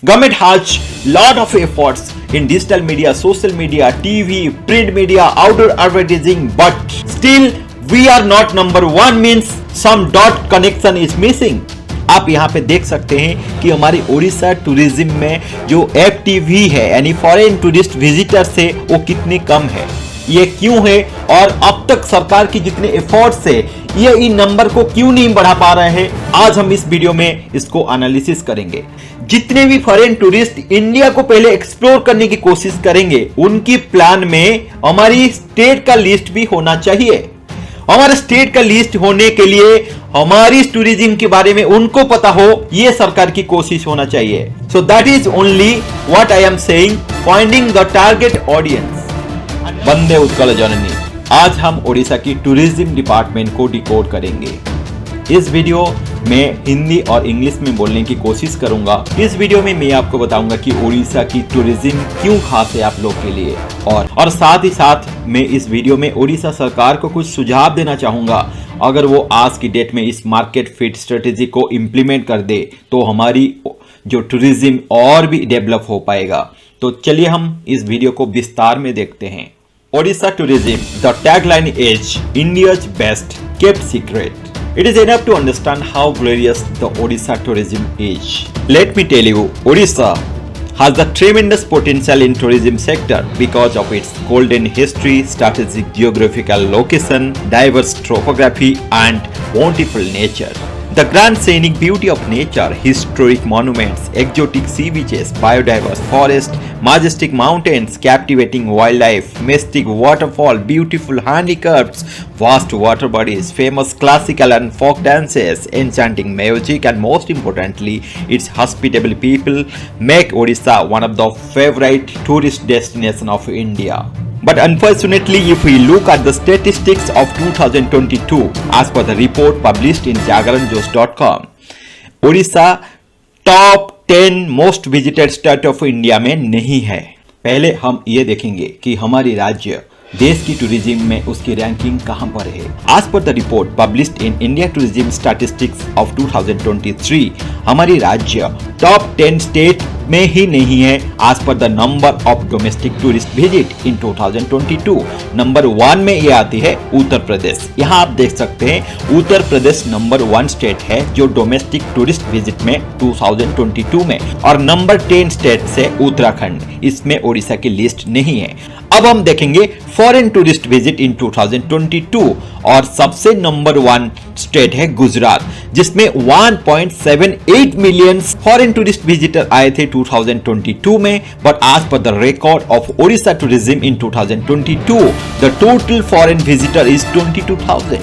Government has lot of efforts in digital media, social media, TV, print media, outdoor advertising, but still we are not number one, means some dot connection is missing. आप यहाँ पे देख सकते हैं कि हमारी Orissa tourism में जो FTV है यानी फॉरेन टूरिस्ट विजिटर्स है वो कितने कम है, ये क्यों है और अब तक सरकार की जितने एफर्ट्स है ये इन नंबर को क्यों नहीं बढ़ा पा रहे हैं, आज हम इस वीडियो में इसको एनालिसिस करेंगे। जितने भी फॉरेन टूरिस्ट इंडिया को पहले एक्सप्लोर करने की कोशिश करेंगे उनकी प्लान में हमारी स्टेट का लिस्ट भी होना चाहिए। हमारे स्टेट का लिस्ट होने के लिए हमारी टूरिज्म के बारे में उनको पता हो, ये सरकार की कोशिश होना चाहिए। So that is only what I am saying, finding the target audience. वंदे उत्कल जननी, आज हम उड़ीसा की टूरिज्म डिपार्टमेंट को डिकोड करेंगे। इस वीडियो में हिंदी और इंग्लिश में बोलने की कोशिश करूंगा। इस वीडियो में मैं आपको बताऊंगा कि उड़ीसा की टूरिज्म क्यों खास है आप लोग के लिए, और साथ ही साथ मैं इस वीडियो में उड़ीसा सरकार को कुछ सुझाव देना चाहूंगा। अगर वो आज की डेट में इस मार्केट फिट स्ट्रेटेजी को इम्प्लीमेंट कर दे तो हमारी जो टूरिज्म और भी डेवलप हो पाएगा। तो चलिए हम इस वीडियो को विस्तार में देखते हैं। Odisha tourism, the tagline is India's best kept secret. It is enough to understand how glorious the Odisha tourism is. Let me tell you, Odisha has the tremendous potential in tourism sector because of its golden history, strategic geographical location, diverse topography and bountiful nature. The grand scenic beauty of nature, historic monuments, exotic sea beaches, biodiverse forest, majestic mountains, captivating wildlife, mystic waterfall, beautiful handicrafts, vast water bodies, famous classical and folk dances, enchanting music, and most importantly, its hospitable people make Odisha one of the favorite tourist destinations of India. But unfortunately, if we look at the statistics of 2022, as per the report published in jagaranjosh.com, Odisha top 10 most visited state of India में नहीं है। पहले हम ये देखेंगे कि हमारी राज्य देश की टूरिज्म में उसकी रैंकिंग कहां पर है। As per the report published in India Tourism Statistics of 2023, हमारी राज्य टॉप 10 स्टेट में ही नहीं है। As per the number of domestic tourist visit in 2022, number 1 में ये आती है उत्तर प्रदेश। यहाँ आप देख सकते हैं उत्तर प्रदेश नंबर 1 स्टेट है जो डोमेस्टिक टूरिस्ट विजिट में 2022 में, और नंबर 10 स्टेट से उत्तराखंड, इसमें ओडिशा की लिस्ट नहीं है। अब हम देखेंगे फॉरेन टूरिस्ट विजिट इन 2022, और सबसे नंबर 1 स्टेट है गुजरात, जिसमें 1.78 मिलियन फॉरेन टूरिस्ट विजिटर आए थे 2022 में। बट आज पर the record of Odisha tourism in 2022, the total foreign visitor is 22,000।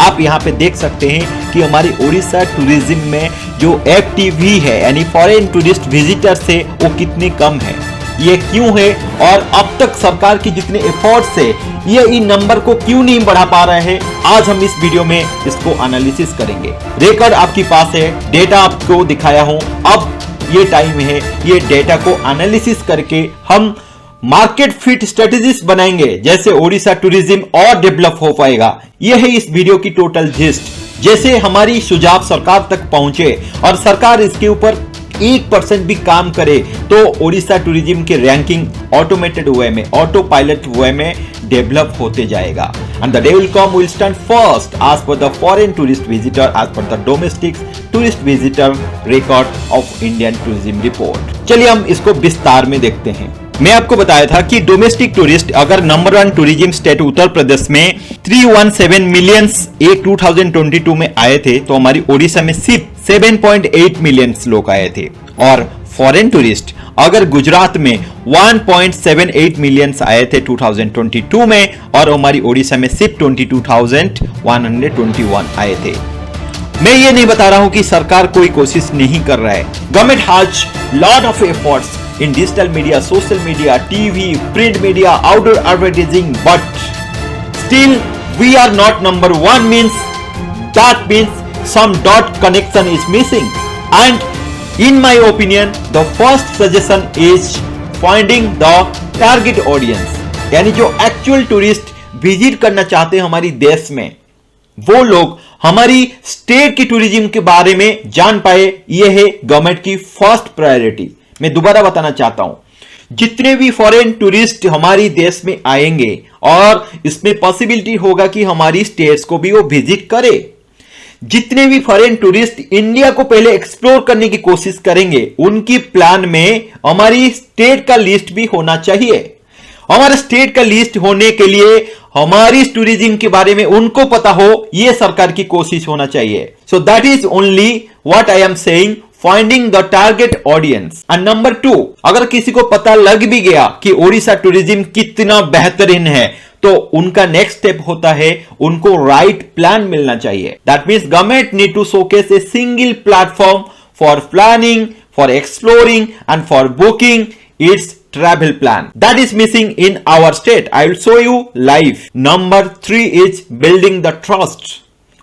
आप यहाँ पे देख सकते हैं कि हमारी उड़ीसा टूरिज्म में जो FTV है यानी फॉरेन टूरिस्ट विजिटर्स है वो कितने कम है, ये क्यों है, और अब तक सरकार की जितने एफर्ट्स है ये इन नंबर को क्यों नहीं बढ़ा पा रहे हैं, आज हम इस वीडियो में इसको एनालिसिस करेंगे। रिकॉर्ड आपके पास है, डेटा आपको दिखाया हूं, अब ये टाइम है ये डेटा को एनालिसिस करके हम मार्केट फिट स्ट्रेटेजीज बनाएंगे, जैसे ओडिशा टूरिज्म और डेवलप हो पाएगा। यह है इस वीडियो की टोटल जिस्ट। जैसे हमारी सुझाव सरकार तक पहुंचे और सरकार इसके ऊपर 1% भी काम करे तो ओडिशा टूरिज्म की रैंकिंग ऑटोमेटेड वे में, ऑटो पायलट वे में डेवलप होते जाएगा। And the day will come will stand first as per the foreign tourist visitor as per the domestic tourist visitor record of Indian tourism report. चलिए हम इसको विस्तार में देखते हैं। मैं आपको बताया था कि डोमेस्टिक टूरिस्ट अगर number 1 tourism state Uttar Pradesh में 317 मिलियन 2022 में आए थे, तो हमारी ओडिशा में सिर्फ 7.8 मिलियन लोग आए थे। और फॉरेन टूरिस्ट अगर गुजरात में 1.78 मिलियन आए थे 2022 में, और हमारी ओडिशा में सिर्फ 22,121 आए थे। मैं ये नहीं बता रहा हूं कि सरकार कोई कोशिश नहीं कर रहा है। Government has lot of efforts in digital media, social media, TV, print media, outdoor advertising, but still we are not number 1, means that means some dot connection is missing. And in my opinion, the first suggestion is finding the target audience, यानी जो actual tourist visit करना चाहते हैं हमारी देश में, वो लोग हमारी स्टेट की टूरिज्म के बारे में जान पाए, ये है गवर्नमेंट की फर्स्ट प्रायोरिटी। मैं दोबारा बताना चाहता हूं, जितने भी फॉरेन टूरिस्ट हमारी देश में आएंगे और इसमें पॉसिबिलिटी होगा कि हमारी स्टेट्स को भी वो विजिट करे, जितने भी फॉरेन टूरिस्ट इंडिया को पहले एक्सप्लोर करने की कोशिश करेंगे, उनकी प्लान में हमारी स्टेट का लिस्ट भी होना चाहिए। हमारे स्टेट का लिस्ट होने के लिए हमारी टूरिज्म के बारे में उनको पता हो, यह सरकार की कोशिश होना चाहिए। So that is only what I am saying, finding the target audience. And number 2, अगर किसी को पता लग भी गया कि ओडिशा टूरिज्म कितना बेहतरीन है, तो उनका नेक्स्ट स्टेप होता है उनको राइट प्लान मिलना चाहिए। That means government need to showcase a single platform for planning, for exploring and for booking it's travel plan that is missing in our state. I will show you live. Number 3 is building the trust.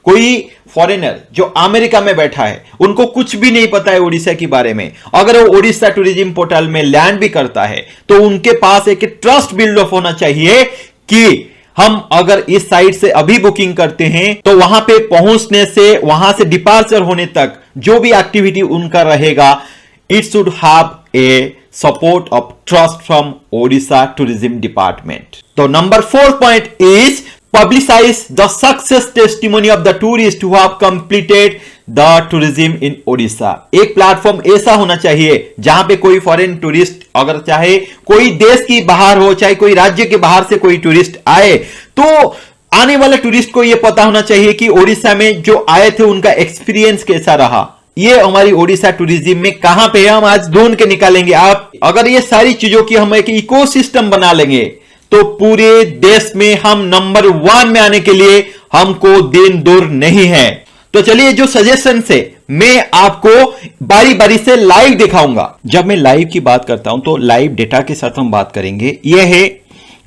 कोई foreigner जो America में बैठा है, उनको कुछ भी नहीं पता है ओडिशा के बारे में, अगर वो ओडिशा टूरिज्म पोर्टल में लैंड भी करता है तो उनके पास एक ट्रस्ट बिल्ड अप होना चाहिए कि हम अगर इस साइट से अभी बुकिंग करते हैं तो वहां पे पहुंचने से, वहां से डिपार्चर होने तक जो भी एक्टिविटी उनका रहेगा, it should have a support of trust from Odisha Tourism Department. So number 4 point is publicize the success testimony of the tourists who have completed the tourism in Odisha. एक platform ऐसा होना चाहिए जहां पे कोई foreign tourist, अगर चाहे कोई देश की बाहर हो, चाहे कोई राज्य के बाहर से कोई टूरिस्ट आए, तो आने वाले टूरिस्ट को यह पता होना चाहिए कि ओडिशा में जो आए थे उनका एक्सपीरियंस कैसा रहा। ये हमारी ओडिशा टूरिज्म में कहां पे हम आज ढूंढ के निकालेंगे। आप अगर ये सारी चीजों की हम एक इकोसिस्टम बना लेंगे तो पूरे देश में हम नंबर 1 में आने के लिए हमको दिन दूर नहीं है। तो चलिए, जो सजेशन से मैं आपको बारी बारी से लाइव दिखाऊंगा। जब मैं लाइव की बात करता हूं तो लाइव डेटा के साथ हम बात करेंगे। यह है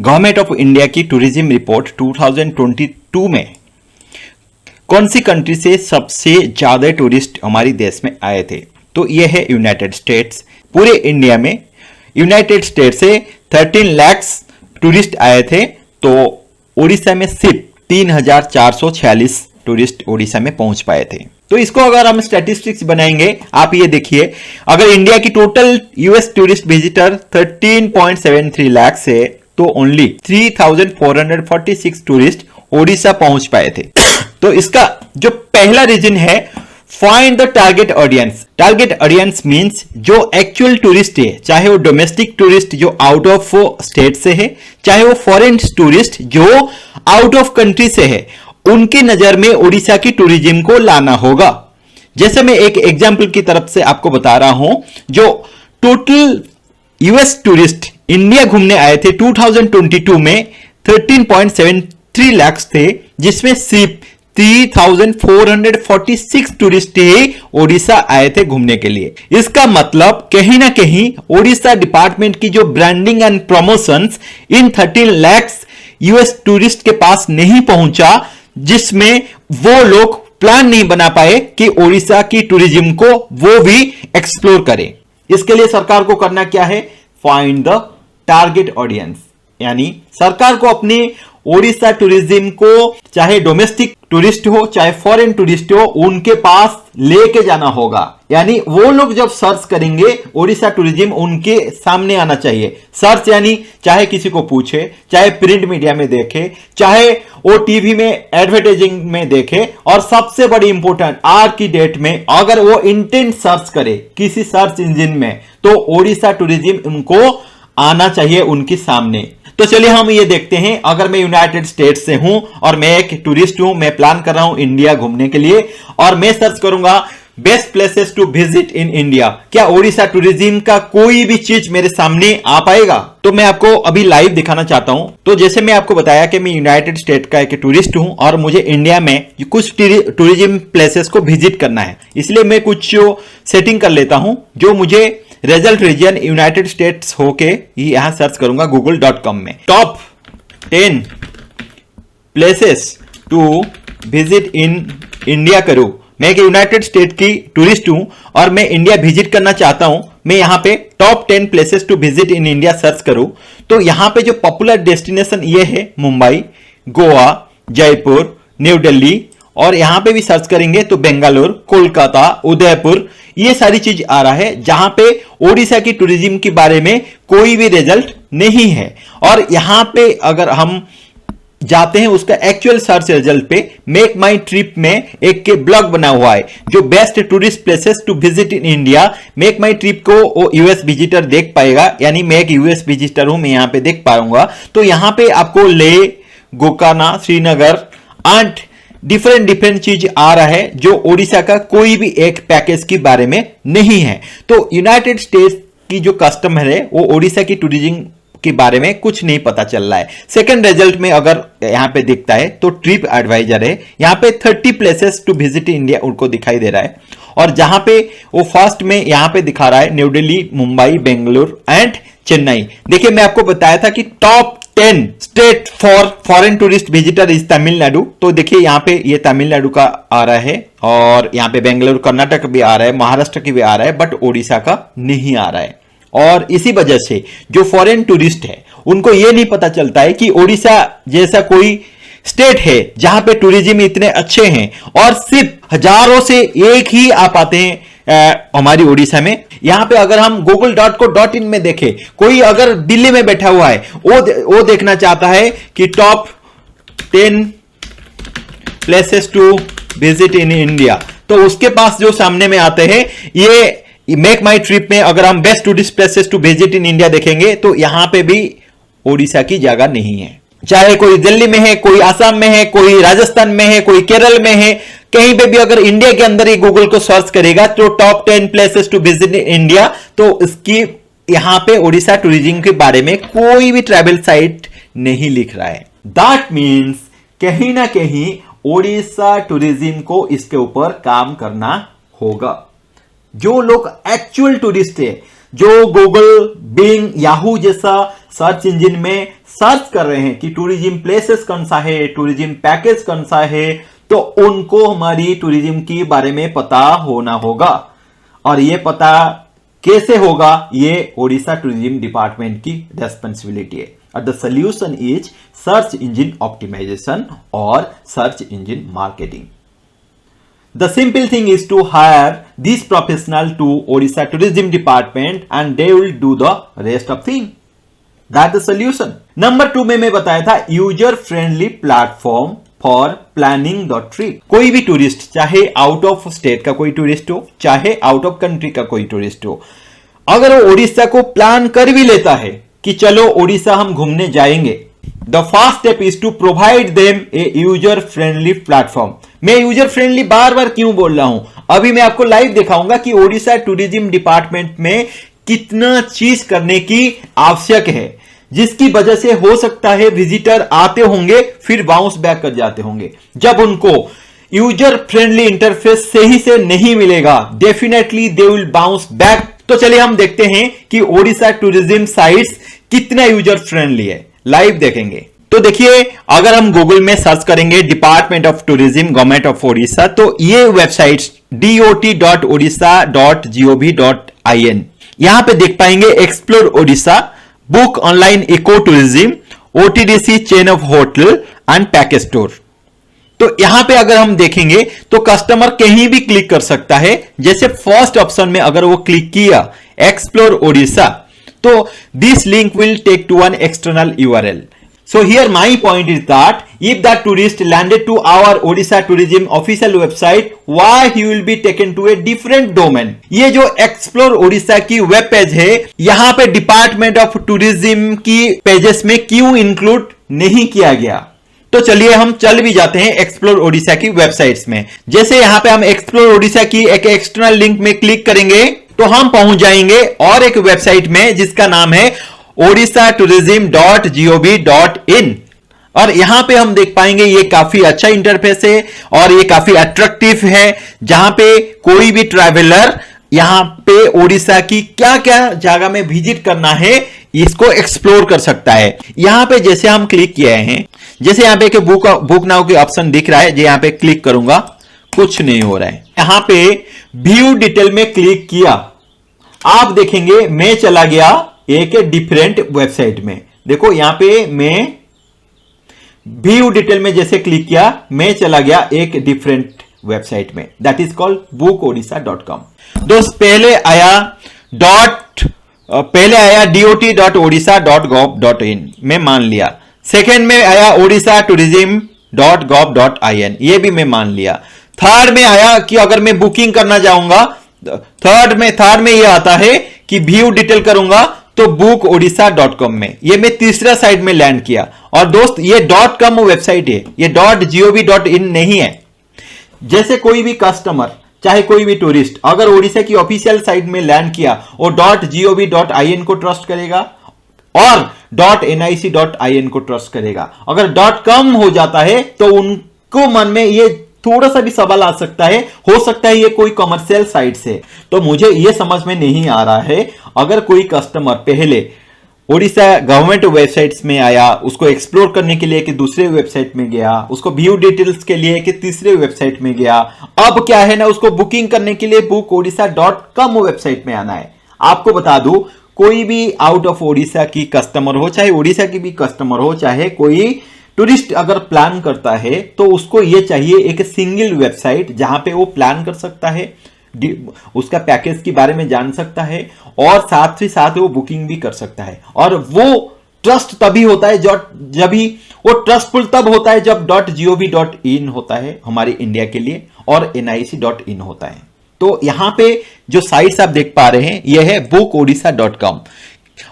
गवर्नमेंट ऑफ इंडिया की टूरिज्म रिपोर्ट 2022 में कौन सी कंट्री से सबसे ज्यादा टूरिस्ट हमारे देश में आए थे। तो यह है यूनाइटेड स्टेट्स। पूरे इंडिया में यूनाइटेड स्टेट्स से 13 लाख टूरिस्ट आए थे, तो ओडिशा में सिर्फ 3446 टूरिस्ट ओडिशा में पहुंच पाए थे। तो इसको अगर हम स्टैटिस्टिक्स बनाएंगे, आप ये देखिए, अगर इंडिया की total US tourist visitor 13.73 lakh से, तो ओनली 3446 टूरिस्ट ओडिशा पहुंच पाए थे। तो इसका जो पहला रीजन है, find the target audience. Target audience means जो एक्चुअल टूरिस्ट है, चाहे वो डोमेस्टिक टूरिस्ट जो आउट ऑफ स्टेट से है, चाहे वो फॉरेन टूरिस्ट जो आउट ऑफ कंट्री से है, उनकी नजर में ओडिशा की टूरिज्म को लाना होगा। जैसे मैं एक एग्जांपल की तरफ से आपको बता रहा हूं, जो टोटल यूएस टूरिस्ट इंडिया घूमने आए थे 2022 में 13.73 लाख थे, जिसमें सिर्फ 3446 टूरिस्ट ही ओडिशा आए थे घूमने के लिए। इसका मतलब कहीं ना कहीं ओडिशा डिपार्टमेंट की जो branding and promotions in 13 lakh US tourist के पास नहीं पहुंचा, जिसमें वो लोग प्लान नहीं बना पाए कि ओडिशा की टूरिज्म को वो भी एक्सप्लोर करें। इसके लिए सरकार को करना क्या है, फाइंड द टारगेट ऑडियंस, यानी सरकार को अपने ओडिशा टूरिज्म को, चाहे डोमेस्टिक टूरिस्ट हो चाहे फॉरेन टूरिस्ट हो, उनके पास लेके जाना होगा। यानी वो लोग जब सर्च करेंगे, ओडिशा टूरिज्म उनके सामने आना चाहिए। सर्च यानी चाहे किसी को पूछे, चाहे प्रिंट मीडिया में देखे, चाहे वो टीवी में एडवर्टाइजिंग में देखे, और सबसे बड़ी इंपॉर्टेंट आज की डेट में अगर वो इंटेंट सर्च करे किसी सर्च इंजन में, तो ओडिशा टूरिज्म उनको आना चाहिए उनके सामने। तो चलिए हम ये देखते हैं, अगर मैं यूनाइटेड स्टेट्स से हूं और मैं एक टूरिस्ट हूं, मैं प्लान कर रहा हूं इंडिया घूमने के लिए, और मैं सर्च करूंगा best places to visit in India, क्या ओडिशा टूरिज्म का कोई भी चीज मेरे सामने आ पाएगा? तो मैं आपको अभी लाइव दिखाना चाहता हूं। तो जैसे मैं आपको बताया कि मैं यूनाइटेड स्टेट का एक टूरिस्ट हूं और मुझे इंडिया में कुछ टूरिज्म प्लेसेस को विजिट करना है, इसलिए मैं कुछ सेटिंग कर लेता हूं। जो मुझे रिजल्ट रीजन यूनाइटेड स्टेट्स होके यहां सर्च करूंगा google.com में, top 10 places to visit in India करूं। मैं एक यूनाइटेड स्टेट की टूरिस्ट हूं और मैं इंडिया विजिट करना चाहता हूं। मैं यहां पे top 10 places to visit in India search करूं, तो यहां पे जो पॉपुलर डेस्टिनेशन ये है मुंबई, गोवा, जयपुर, न्यू दिल्ली और यहां पे भी सर्च करेंगे तो बेंगलुरु, कोलकाता, उदयपुर, ये सारी चीज आ रहा है, जहां पे ओडिशा की टूरिज्म के बारे में कोई भी रिजल्ट नहीं है। और यहां पे अगर हम जाते हैं उसका एक्चुअल सर्च रिजल्ट पे, मेक माई ट्रिप में एक के ब्लॉग बना हुआ है जो best tourist places to visit in India. Make My Trip को वो यूएस विजिटर देख पाएगा, यानी मैं एक यूएस विजिटर हूं, मैं यहां पे देख पाऊंगा। तो यहां पे आपको लेह, गोकर्णा, श्रीनगर एंड डिफरेंट चीज आ रहा है जो ओडिशा का कोई भी एक पैकेज के बारे में नहीं है। तो यूनाइटेड स्टेट्स की जो कस्टमर है वो ओडिशा की टूरिज्म के बारे में कुछ नहीं पता चल रहा है। सेकंड रिजल्ट में अगर यहां पे दिखता है तो ट्रिप एडवाइजर है, यहां पे 30 प्लेसेस टू विजिट इंडिया उनको दिखाई दे रहा है। और जहां पे वो फर्स्ट में यहां पे दिखा रहा है न्यू दिल्ली, मुंबई, बेंगलुरु एंड चेन्नई। देखिए मैं आपको बताया था कि top 10 state for foreign tourist visitor is Tamil Nadu. तो देखिए यहां पे ये तमिलनाडु का आ रहा है, और यहां पे बेंगलुरु, कर्नाटक भी आ रहा है, महाराष्ट्र की भी आ रहा है, बट ओडिशा का नहीं आ रहा है। और इसी वजह से जो फॉरेन टूरिस्ट है उनको यह नहीं पता चलता है कि ओडिशा जैसा कोई स्टेट है जहां पे टूरिज्म इतने अच्छे हैं, और सिर्फ हजारों से एक ही आ पाते हैं हमारी ओडिशा में। यहां पे अगर हम google.co.in में देखें, कोई अगर दिल्ली में बैठा हुआ है वो देखना चाहता है कि top 10 places to visit in India, तो उसके पास जो सामने में आते हैं ये मेक माई ट्रिप में अगर हम best tourist places to visit in India देखेंगे तो यहां पे भी ओडिशा की जगह नहीं है। चाहे कोई दिल्ली में है, कोई आसाम में है, कोई राजस्थान में है, कोई केरल में है, कहीं पे भी अगर इंडिया के अंदर ही गूगल को सर्च करेगा तो top 10 places to visit in India, तो इसकी यहां पे ओडिशा टूरिज्म के बारे में कोई भी ट्रैवल साइट नहीं लिख रहा है। दैट मीन्स कहीं ना कहीं ओडिशा टूरिज्म को इसके ऊपर काम करना होगा। जो लोग एक्चुअल टूरिस्ट है, जो गूगल, बिंग, याहू जैसा सर्च इंजन में सर्च कर रहे हैं कि टूरिज्म प्लेसेस कौन सा है, टूरिज्म पैकेज कौन सा है, तो उनको हमारी टूरिज्म के बारे में पता होना होगा। और ये पता कैसे होगा, ये ओडिशा टूरिज्म डिपार्टमेंट की रेस्पॉन्सिबिलिटी है। और the solution is search engine optimisation और search engine marketing. The simple thing is to hire these professional to Odisha Tourism Department and they will do the rest of thing. That's the solution. Number 2 में मैं बताया था user friendly platform for planning the trip. कोई भी tourist, चाहे out of state का कोई tourist हो, चाहे आउट ऑफ कंट्री का कोई टूरिस्ट हो, अगर वो ओडिशा को प्लान कर भी लेता है कि चलो ओडिशा हम घूमने जाएंगे, the first step is to provide them a user friendly platform. मैं यूजर फ्रेंडली बार बार क्यों बोल रहा हूं, अभी मैं आपको लाइव दिखाऊंगा कि ओडिशा टूरिज्म डिपार्टमेंट में कितना चीज करने की आवश्यक है, जिसकी वजह से हो सकता है विजिटर आते होंगे फिर बाउंस बैक कर जाते होंगे। जब उनको यूजर फ्रेंडली इंटरफेस सही से नहीं मिलेगा, definitely they will bounce back. तो चलिए हम देखते हैं कि ओडिशा टूरिज्म साइट्स कितना यूजर फ्रेंडली है, लाइव देखेंगे। तो देखिए अगर हम गूगल में सर्च करेंगे department of tourism government of Odisha, तो ये वेबसाइट dot.odisha.gov.in, यहां पे देख पाएंगे explore Odisha, book online eco tourism, OTDC chain of hotel and package store. तो यहां पे अगर हम देखेंगे तो कस्टमर कहीं भी क्लिक कर सकता है। जैसे फर्स्ट ऑप्शन में अगर वो क्लिक किया एक्सप्लोर ओडिशा, तो this link will take to an external URL. So here my point is that if that tourist landed to our Odisha tourism official website, why he will be taken to a different domain? ये जो Explore Odisha की web page है, यहाँ पे department of tourism की pages में क्यों include नहीं किया गया? तो चलिए हम चल भी जाते हैं एक्सप्लोर ओडिशा की वेबसाइट्स में। जैसे यहाँ पे हम एक्सप्लोर ओडिशा की एक एक्सटर्नल लिंक में क्लिक करेंगे तो हम पहुंच जाएंगे और एक वेबसाइट में जिसका नाम है odishatourism.gov.in। और यहां पे हम देख पाएंगे ये काफी अच्छा इंटरफेस है और ये काफी अट्रैक्टिव है, जहां पे कोई भी ट्रैवलर यहां पे ओडिशा की क्या क्या जगह में विजिट करना है इसको एक्सप्लोर कर सकता है। यहां पे जैसे हम क्लिक किए हैं, जैसे यहां पे बुक नाउ के ऑप्शन दिख रहा है, जो यहां पे क्लिक करूंगा कुछ नहीं हो रहा है। यहां पे व्यू डिटेल में क्लिक किया, आप देखेंगे मैं चला गया एक डिफरेंट वेबसाइट में। देखो यहां पे मैं व्यू डिटेल में जैसे क्लिक किया, मैं चला गया एक डिफरेंट वेबसाइट में, दैट इज कॉल्ड bookodisha.com। दोस्त पहले आया dot.odisha.gov.in में मान लिया। सेकेंड में आया odisha-tourism.gov.in, ये भी मैं मान लिया। थर्ड में आया कि अगर मैं बुकिंग करना चाहूंगा, थर्ड में ये आता है कि व्यू डिटेल करूंगा तो bookodisha.com में, ये मैं तीसरा साइट में लैंड किया। और दोस्त ये .com वेबसाइट है, ये .gov.in नहीं है। जैसे कोई भी कस्टमर चाहे कोई भी टूरिस्ट अगर ओडिशा की ऑफिशियल साइट में लैंड किया वो .gov.in को ट्रस्ट करेगा और .nic.in को ट्रस्ट करेगा। अगर .com हो जाता है तो उनको मन में ये थोड़ा सा भी सवाल आ सकता है, हो सकता है ये कोई कमर्शियल साइट से। तो मुझे ये समझ में नहीं आ रहा है, अगर कोई कस्टमर पहले ओडिशा गवर्नमेंट वेबसाइट्स में आया, उसको एक्सप्लोर करने के लिए कि दूसरे वेबसाइट में गया, उसको व्यू डिटेल्स के लिए कि तीसरे वेबसाइट में गया, अब क्या है ना उसको बुकिंग करने के लिए bookodisha.com वेबसाइट में आना है। आपको बता दूं, कोई भी आउट ऑफ ओडिशा की कस्टमर हो, चाहे ओडिशा की भी कस्टमर हो, चाहे कोई टूरिस्ट अगर प्लान करता है तो उसको ये चाहिए एक सिंगल वेबसाइट जहां पे वो प्लान कर सकता है, उसका पैकेज के बारे में जान सकता है और साथ ही साथ वो बुकिंग भी कर सकता है। और वो ट्रस्ट तभी होता है जब ही वो ट्रस्टफुल तब होता है जब .gov.in होता है हमारे इंडिया के लिए और nic.in होता है। तो यहां पे जो साइट्स आप देख पा रहे हैं यह है bookodisha.com।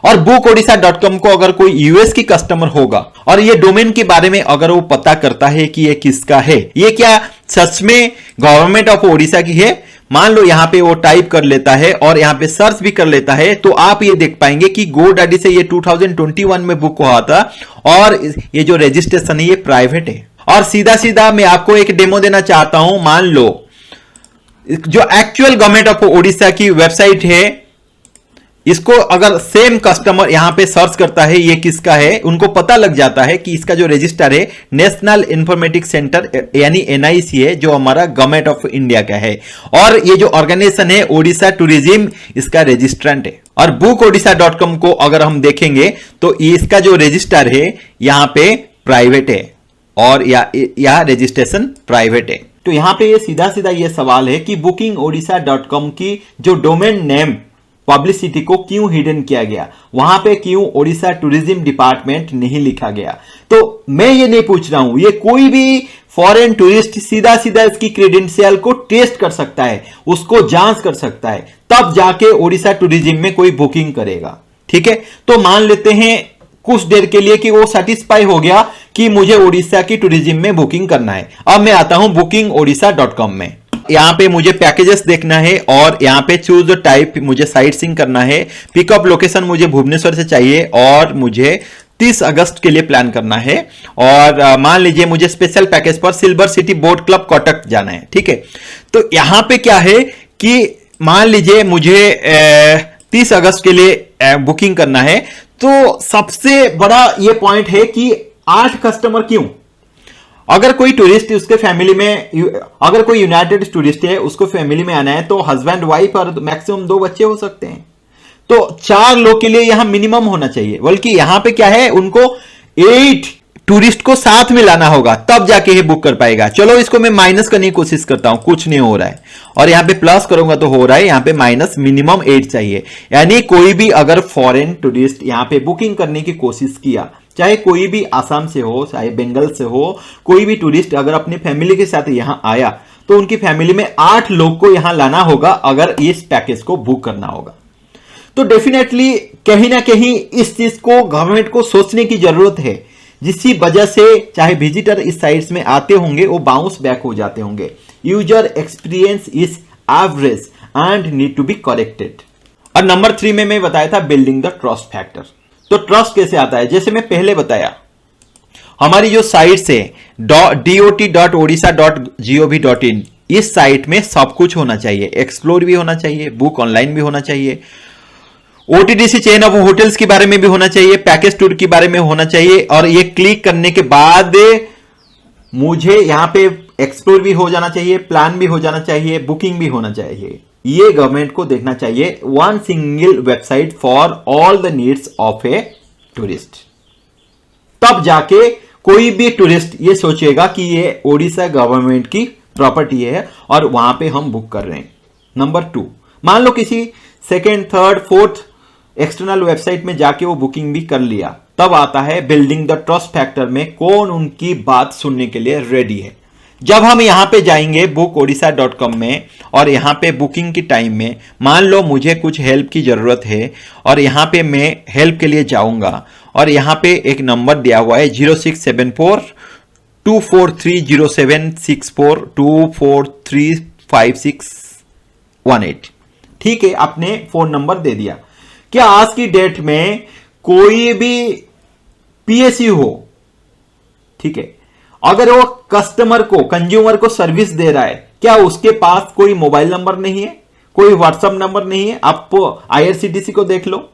और bookodisha.com को अगर कोई यूएस की कस्टमर होगा और ये डोमेन के बारे में अगर वो पता करता है कि ये किसका है, ये क्या सच में गवर्नमेंट ऑफ ओडिशा की है, मान लो यहां पे वो टाइप कर लेता है और यहां पे सर्च भी कर लेता है, तो आप ये देख पाएंगे कि GoDaddy से ये 2021 में बुक हुआ था और ये जो रजिस्ट्रेशन है ये प्राइवेट है। और सीधा सीधा मैं आपको एक डेमो देना चाहता हूं। मान लो जो एक्चुअल गवर्नमेंट ऑफ ओडिशा की वेबसाइट है, इसको अगर सेम कस्टमर यहां पे सर्च करता है ये किसका है, उनको पता लग जाता है कि इसका जो रजिस्टर है नेशनल इंफॉर्मेटिक्स सेंटर यानी NIC है, जो हमारा गवर्नमेंट ऑफ इंडिया का है। और ये जो ऑर्गेनाइजेशन है ओडिशा टूरिज्म, इसका रजिस्ट्रेंट है। और bookodisha.com को अगर हम देखेंगे तो इसका जो रजिस्टर है यहां पे प्राइवेट है और या रजिस्ट्रेशन प्राइवेट है। तो यहां पे ये सीधा सीधा ये सवाल है कि bookodisha.com की जो डोमेन नेम पब्लिसिटी को क्यों हिडन किया गया, वहां पे क्यों ओडिशा टूरिज्म डिपार्टमेंट नहीं लिखा गया। तो मैं ये नहीं पूछ रहा हूं, ये कोई भी फॉरेन टूरिस्ट सीधा सीधा इसकी क्रेडेंशियल को टेस्ट कर सकता है, उसको जांच कर सकता है, तब जाके ओडिशा टूरिज्म में कोई बुकिंग करेगा। ठीक है, तो मान लेते हैं कुछ देर के लिए कि वो सेटिस्फाई हो गया कि मुझे ओडिशा की टूरिज्म में बुकिंग करना है। अब मैं आता हूं bookodisha.com में। यहां पे मुझे पैकेजेस देखना है और यहां पे चूज द टाइप मुझे साइट सीइंग करना है। पिकअप लोकेशन मुझे भुवनेश्वर से चाहिए और मुझे 30 अगस्त के लिए प्लान करना है। और मान लीजिए मुझे स्पेशल पैकेज पर silver city boat club Cuttack जाना है। ठीक है, तो यहां पे क्या है कि मान लीजिए मुझे 30 अगस्त के लिए बुकिंग करना है, तो सबसे बड़ा ये पॉइंट है कि 8 कस्टमर क्यों। अगर कोई टूरिस्ट उसके फैमिली में, अगर कोई यूनाइटेड टूरिस्ट है उसको फैमिली में आना है तो हस्बैंड वाइफ और मैक्सिमम 2 बच्चे हो सकते हैं, तो 4 लोग के लिए यहां मिनिमम होना चाहिए। बल्कि यहां पे क्या है, उनको 8 टूरिस्ट को साथ में लाना होगा तब जाके ये बुक कर पाएगा। चलो इसको मैं माइनस करने की कोशिश करता हूं, कुछ नहीं हो रहा है, और यहां पे प्लस करूंगा तो हो रहा है, यहां पे माइनस मिनिमम 8 चाहिए। यानी कोई भी अगर फॉरेन टूरिस्ट यहां पे बुकिंग करने की कोशिश किया, चाहे कोई भी आसाम से हो, चाहे बंगाल से हो, कोई भी टूरिस्ट अगर अपनी फैमिली के साथ यहां आया तो उनकी फैमिली में 8 लोग को यहां लाना होगा अगर इस पैकेज को बुक करना होगा। तो डेफिनेटली कहीं ना कहीं इस चीज को गवर्नमेंट को सोचने की जरूरत है, जिसकी वजह से चाहे विजिटर इस साइट्स में आते होंगे वो बाउंस बैक हो जाते होंगे। User experience is average and need to be corrected. और नंबर 3 में मैं बताया था बिल्डिंग द ट्रस्ट फैक्टर। तो ट्रस्ट कैसे आता है, जैसे मैं पहले बताया, हमारी जो साइट है dot.odisha.gov.in, इस साइट में सब कुछ होना चाहिए, एक्सप्लोर भी होना चाहिए, बुक ऑनलाइन भी होना चाहिए, OTDC चेन ऑफ होटल्स के बारे में भी होना चाहिए, पैकेज टूर के बारे में होना चाहिए। और ये क्लिक करने के बाद मुझे यहां पे एक्सप्लोर भी हो जाना चाहिए, प्लान भी हो जाना चाहिए, बुकिंग भी होना चाहिए। ये गवर्नमेंट को देखना चाहिए, one single website for all the needs of a tourist. तब जाके कोई भी टूरिस्ट ये सोचेगा कि ये ओडिशा गवर्नमेंट की प्रॉपर्टी है और वहां पे हम बुक कर रहे हैं। नंबर 2, मान लो किसी second, third, fourth external website में जाके वो बुकिंग भी कर लिया, तब आता है बिल्डिंग द ट्रस्ट फैक्टर में कौन उनकी बात सुनने के लिए रेडी है। जब हम यहां पे जाएंगे bookOdisha.com में और यहां पे बुकिंग की टाइम में मान लो मुझे कुछ हेल्प की जरूरत है और यहां पे मैं हेल्प के लिए जाऊंगा और यहां पे एक नंबर दिया हुआ है 0674 2430764 2435618। ठीक है, आपने फोन नंबर दे दिया। क्या आज की डेट में कोई भी पीएसयू हो, ठीक है, अगर वो कस्टमर को, कंज्यूमर को सर्विस दे रहा है, क्या उसके पास कोई मोबाइल नंबर नहीं है, कोई व्हाट्सएप नंबर नहीं है? आप आईआरसीटीसी को देख लो,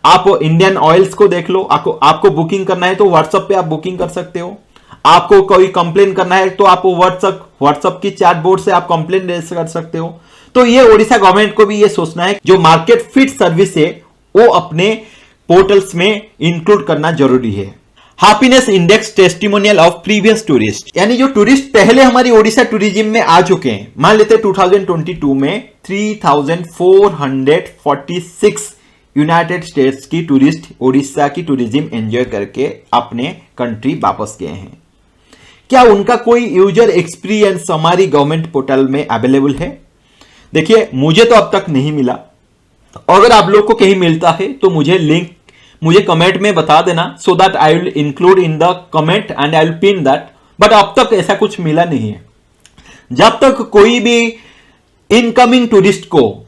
आप इंडियन ऑयल्स को देख लो। आपको बुकिंग करना है तो व्हाट्सएप पे आप बुकिंग कर सकते हो। आपको कोई कंप्लेन करना है तो आप व्हाट्सएप की चैट बोर्ड से आप कंप्लेन रेज कर सकते हो। तो ये ओडिशा गवर्नमेंट को भी ये सोचना है, जो मार्केट फिट सर्विस है वो अपने पोर्टल्स में इंक्लूड करना जरूरी है। Happiness index testimonial of previous tourist, यानी जो टूरिस्ट पहले हमारी ओडिशा टूरिज्म में आ चुके हैं, मान लेते हैं 2022 में 3446 यूनाइटेड स्टेट्स की टूरिस्ट ओडिशा की टूरिज्म एंजॉय करके अपने कंट्री वापस गए हैं। क्या उनका कोई यूजर एक्सपीरियंस हमारी गवर्नमेंट पोर्टल में अवेलेबल है? देखिए, मुझे तो अब तक नहीं मिला। अगर आप लोग को कहीं मिलता है तो मुझे कमेंट में बता देना, so that I will include in the comment and I will pin that. But अब तक ऐसा कुछ मिला नहीं है। जब तक कोई भी इनकमिंग टूरिस्ट को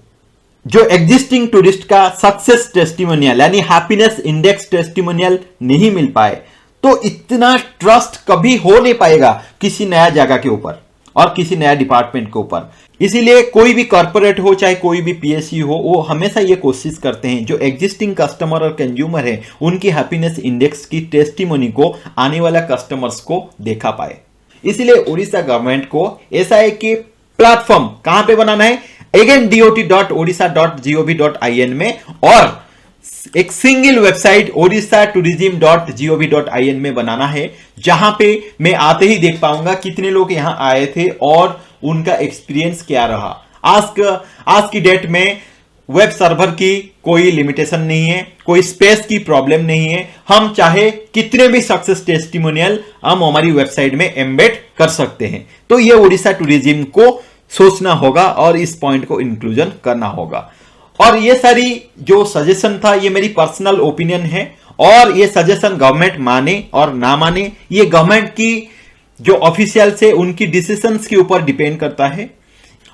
जो एग्जिस्टिंग टूरिस्ट का सक्सेस टेस्टिमोनियल यानी हैप्पीनेस इंडेक्स टेस्टिमोनियल नहीं मिल पाए, तो इतना ट्रस्ट कभी हो नहीं पाएगा किसी नया जगह के ऊपर और किसी नया डिपार्टमेंट के ऊपर। इसीलिए कोई भी कॉर्पोरेट हो चाहे कोई भी पीएसयू हो, वो हमेशा ये कोशिश करते हैं जो एग्जिस्टिंग कस्टमर और कंज्यूमर है उनकी हैप्पीनेस इंडेक्स की टेस्टिमोनी को आने वाला कस्टमर्स को देखा पाए। इसीलिए उड़ीसा गवर्नमेंट को ऐसा है कि प्लेटफॉर्म कहां पे बनाना है, अगेन dot.odisha.gov.in में, और एक सिंगल वेबसाइट odishatourism.gov.in में बनाना है, जहां पे मैं आते ही देख पाऊंगा कितने लोग यहां आए थे और उनका एक्सपीरियंस क्या रहा। आज की डेट में वेब सर्वर की कोई लिमिटेशन नहीं है, कोई स्पेस की प्रॉब्लम नहीं है। हम चाहे कितने भी सक्सेस टेस्टिमोनियल हम हमारी वेबसाइट में एम्बेड कर सकते हैं। तो ये ओडिशा टूरिज्म को सोचना होगा और इस पॉइंट को इंक्लूजन करना होगा। और ये सारी जो सजेशन था ये मेरी पर्सनल ओपिनियन है, और ये सजेशन गवर्नमेंट माने और ना माने ये गवर्नमेंट की जो ऑफिशियल से उनकी डिसीजंस के ऊपर डिपेंड करता है।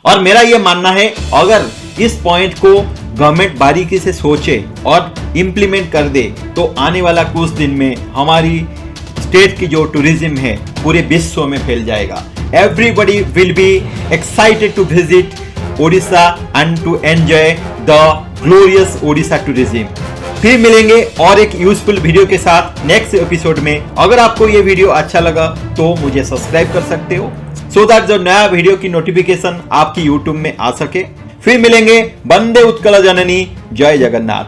और मेरा ये मानना है, अगर इस पॉइंट को गवर्नमेंट बारीकी से सोचे और इंप्लीमेंट कर दे तो आने वाला कुछ दिन में हमारी स्टेट की जो टूरिज्म है पूरे विश्व में फैल जाएगा। Everybody will be excited to visit Odisha and to enjoy the glorious Odisha tourism. फिर मिलेंगे और एक यूजफुल वीडियो के साथ नेक्स्ट एपिसोड में। अगर आपको ये वीडियो अच्छा लगा तो मुझे सब्सक्राइब कर सकते हो, सो दैट जो नया वीडियो की नोटिफिकेशन आपकी यूट्यूब में आ सके। फिर मिलेंगे। वंदे उत्कल जननी, जय जगन्नाथ।